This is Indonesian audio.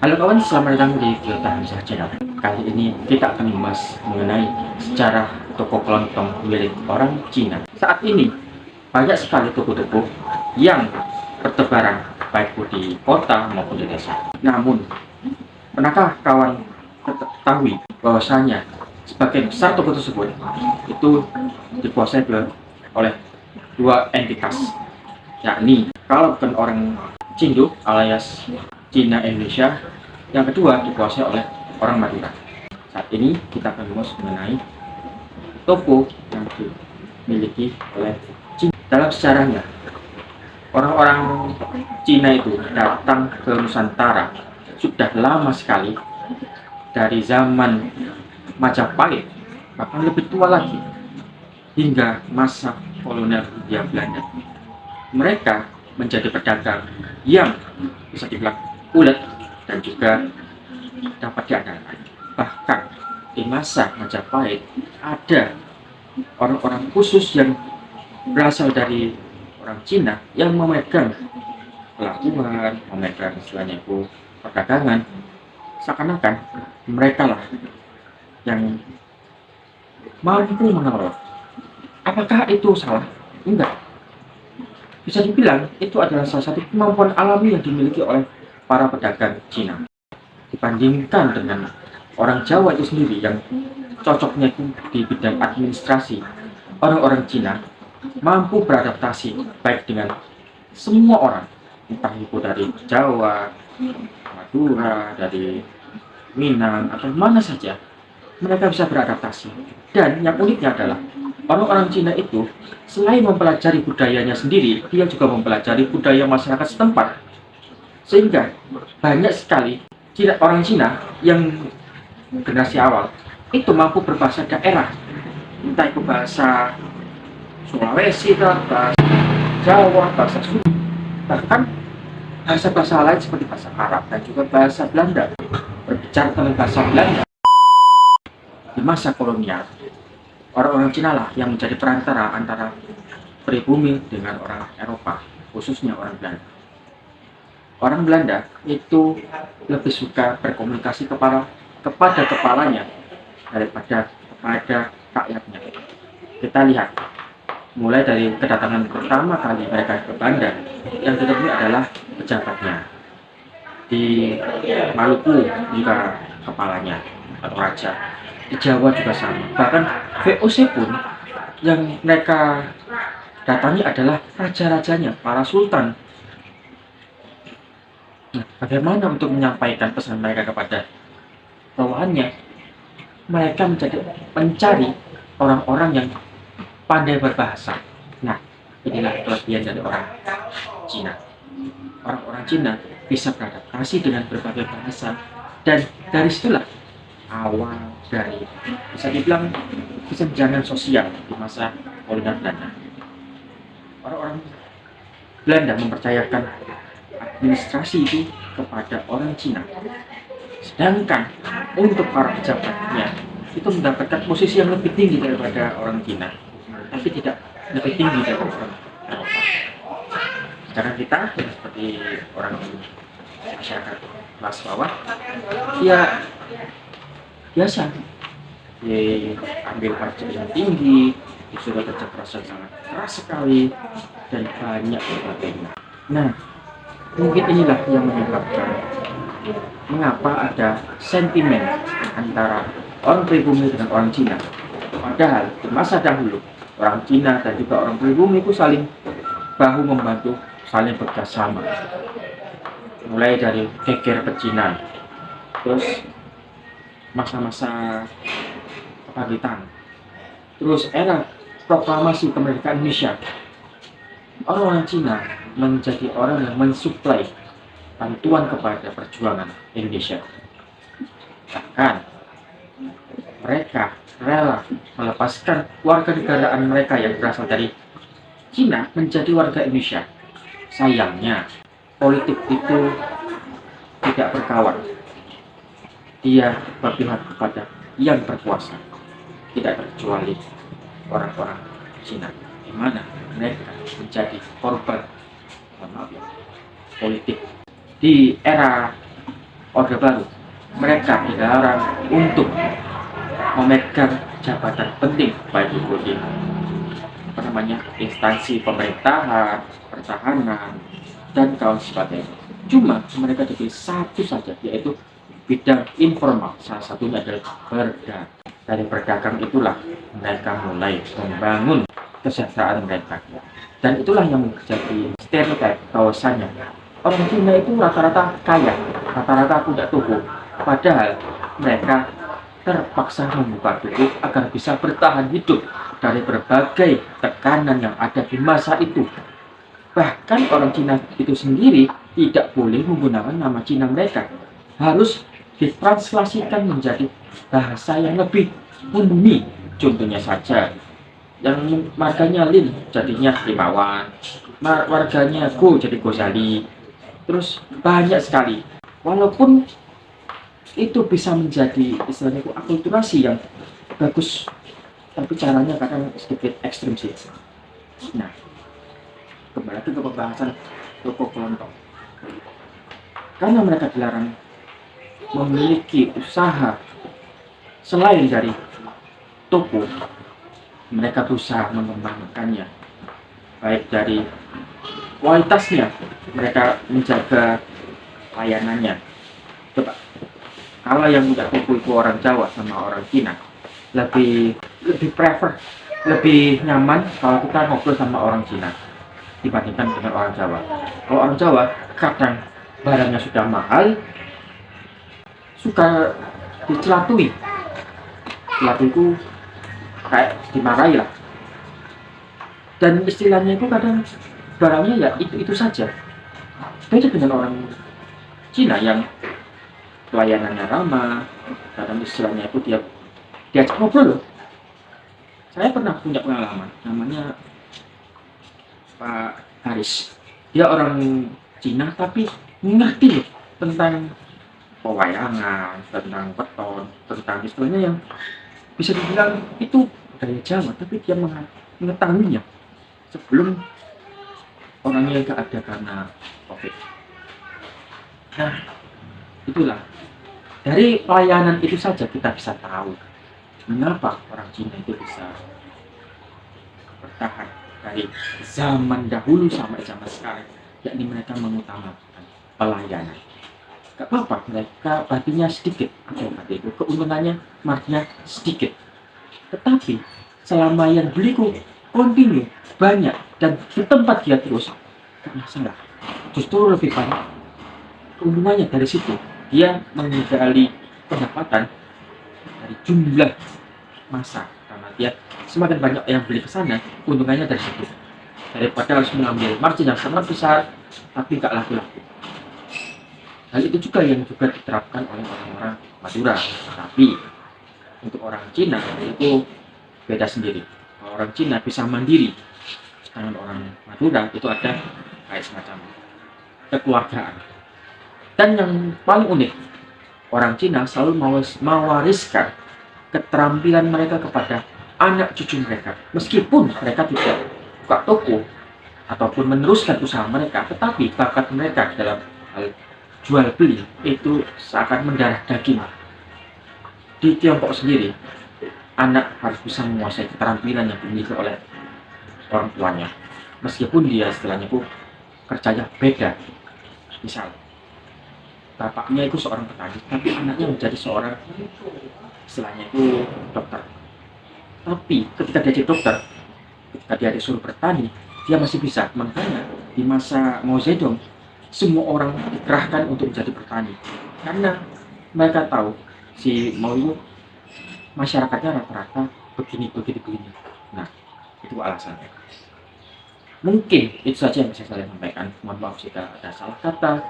Halo kawan, selamat datang di Toyota Hamzah Channel. Kali ini kita akan membahas mengenai sejarah toko kelontong milik orang Cina. Saat ini banyak sekali toko-toko yang bertebaran baik di kota maupun di desa. Namun, pernahkah kawan ketahui bahwasanya sebagian besar toko tersebut itu dikuasai oleh dua entitas, yakni kalau bukan orang Cindo alias Cina Indonesia, yang kedua dikuasai oleh orang Madura. Saat ini kita akan membahas mengenai toko yang dimiliki oleh Cina. Dalam sejarahnya, orang-orang Cina itu datang ke Nusantara sudah lama sekali, dari zaman Majapahit, bahkan lebih tua lagi, hingga masa kolonial Hindia Belanda. Mereka menjadi pedagang yang bisa dibilang ulet dan juga dapat diandalkan. Bahkan di masa Majapahit ada orang-orang khusus yang berasal dari orang Cina yang memegang pelabuhan, memegang istilahnya itu perdagangan. Seakan-akan mereka lah yang mampu mengelola. Apakah itu salah? Enggak. Bisa dibilang itu adalah salah satu kemampuan alami yang dimiliki oleh para pedagang Cina. Dibandingkan dengan orang Jawa itu sendiri yang cocoknya itu di bidang administrasi, orang-orang Cina mampu beradaptasi baik dengan semua orang, entah itu dari Jawa, Madura, dari Minang, atau mana saja, mereka bisa beradaptasi. Dan yang uniknya adalah orang-orang Cina itu selain mempelajari budayanya sendiri, dia juga mempelajari budaya masyarakat setempat. Sehingga banyak sekali orang Cina yang generasi awal itu mampu berbahasa daerah, entah itu bahasa Sulawesi, bahasa Jawa, bahasa Sunda, bahkan bahasa-bahasa lain seperti bahasa Arab dan juga bahasa Belanda. Berbicara tentang bahasa Belanda di masa kolonial, orang-orang Cina lah yang menjadi perantara antara pribumi dengan orang Eropa, khususnya orang Belanda. Orang Belanda itu lebih suka berkomunikasi kepada kepalanya daripada kepada rakyatnya. Kita lihat, mulai dari kedatangan pertama kali mereka ke Belanda, yang ditemui adalah pejabatnya. Di Maluku juga kepalanya atau raja. Di Jawa juga sama. Bahkan VOC pun yang mereka datangi adalah raja-rajanya, para sultan. Nah, bagaimana untuk menyampaikan pesan mereka kepada bawahannya? Mereka mencari orang-orang yang pandai berbahasa. Nah, inilah kelebihan dari orang Cina. Orang-orang Cina bisa beradaptasi dengan berbagai bahasa, dan dari situlah awal dari, bisa dibilang, kesenjangan sosial di masa kolonial Belanda. Orang-orang Belanda mempercayakan administrasi itu kepada orang Cina, sedangkan untuk para pejabatnya itu mendapatkan posisi yang lebih tinggi daripada orang Cina, tapi tidak lebih tinggi dari orang Eropa. Sedangkan kita seperti orang masyarakat kelas bawah, ya biasa diambil pajak yang tinggi, disuruh kerja keras yang sangat keras sekali, dan banyak sebagainya. Nah, mungkin inilah yang menyebabkan mengapa ada sentimen antara orang pribumi dengan orang Cina. Padahal di masa dahulu orang Cina dan juga orang pribumi itu saling bahu membantu, saling bekerjasama. Mulai dari geger pecinan, terus masa-masa kebangkitan, terus era proklamasi kemerdekaan Indonesia, orang-orang Cina menjadi orang yang mensuplai bantuan kepada perjuangan Indonesia. Bahkan mereka rela melepaskan warga negaraan mereka yang berasal dari Cina menjadi warga Indonesia. Sayangnya, politik itu tidak berkawan. Dia berpihak kepada yang berkuasa, tidak terkecuali orang-orang Cina, di mana mereka menjadi korban politik. Di era Orde Baru, mereka dilarang untuk memegang jabatan penting baik itu di instansi pemerintahan, pertahanan, dan kawan sebagainya. Cuma mereka diberi satu saja, yaitu bidang informal. Salah satunya adalah berdagang. Dari berdagang itulah mereka mulai membangun kesejahteraan mereka. Dan itulah yang menjadi stereotip bahwasanya orang Cina itu rata-rata kaya, rata-rata punya toko. Padahal mereka terpaksa membuka toko agar bisa bertahan hidup dari berbagai tekanan yang ada di masa itu. Bahkan orang Cina itu sendiri tidak boleh menggunakan nama Cina mereka. Harus ditranslasikan menjadi bahasa yang lebih umumi. Contohnya saja, yang marganya Lin jadinya Limawan, warganya Go jadi Gozali. Terus banyak sekali. Walaupun itu bisa menjadi istilahnya itu akulturasi yang bagus, tapi caranya kadang sedikit ekstrim sih. Nah, kembali ke pembahasan toko kelontong. Karena mereka dilarang memiliki usaha selain dari toko, mereka berusaha mengembangkannya, baik dari kualitasnya, mereka menjaga layanannya. Coba, kalau yang udah toko itu orang Jawa sama orang Cina, lebih prefer, lebih nyaman kalau kita ngobrol sama orang Cina dibandingkan dengan orang Jawa. Kalau orang Jawa kadang barangnya sudah mahal, suka dicelatui. Celatui itu kayak dimarahi lah. Dan istilahnya itu kadang barangnya ya itu saja. Beda dengan orang Cina yang pelayanannya ramah, kadang istilahnya itu dia diajak ngobrol loh. Saya pernah punya pengalaman, namanya Pak Haris. Dia orang Cina tapi ngerti loh tentang pewayangan, tentang weton, tentang istilahnya yang bisa dibilang itu budaya Jawa, tapi dia mengetahuinya sebelum orangnya gak ada karena COVID. Nah, itulah dari pelayanan itu saja kita bisa tahu mengapa orang Cina itu bisa bertahan dari zaman dahulu sampai zaman sekarang, yakni mereka mengutamakan pelayanan. Gak apa-apa, mereka batinya sedikit, itu keuntungannya marginnya sedikit, tetapi selama yang beli kontinu banyak dan di tempat dia terus, gak masalah. Justru lebih banyak keuntungannya dari situ. Dia menggali pendapatan dari jumlah masa, karena dia semakin banyak yang beli ke sana, keuntungannya dari situ, daripada harus mengambil margin yang sangat besar tapi gak laku-laku. Hal itu juga yang juga diterapkan oleh orang-orang Madura. Tapi untuk orang Cina itu beda sendiri. Orang Cina bisa mandiri, sedangkan orang Madura itu ada kayak semacam kekeluargaan. Dan yang paling unik, orang Cina selalu mewariskan keterampilan mereka kepada anak cucu mereka. Meskipun mereka tidak buka toko ataupun meneruskan usaha mereka, tetapi bakat mereka dalam hal jual beli itu seakan mendarah daging. Di Tiongkok sendiri, anak harus bisa menguasai keterampilan yang dimiliki oleh orang tuanya, meskipun dia istilahnya itu kerjanya beda. Misal bapaknya itu seorang petani, tapi anaknya menjadi seorang istilahnya itu dokter. Tapi ketika dia jadi dokter, ketika dia disuruh bertani, dia masih bisa. Makanya di masa Mao Zedong, semua orang dikerahkan untuk menjadi petani, karena mereka tahu si Mao itu masyarakatnya rata-rata begini. Nah, itu alasannya. Mungkin itu saja yang bisa saya sampaikan. Mohon maaf jika ada salah kata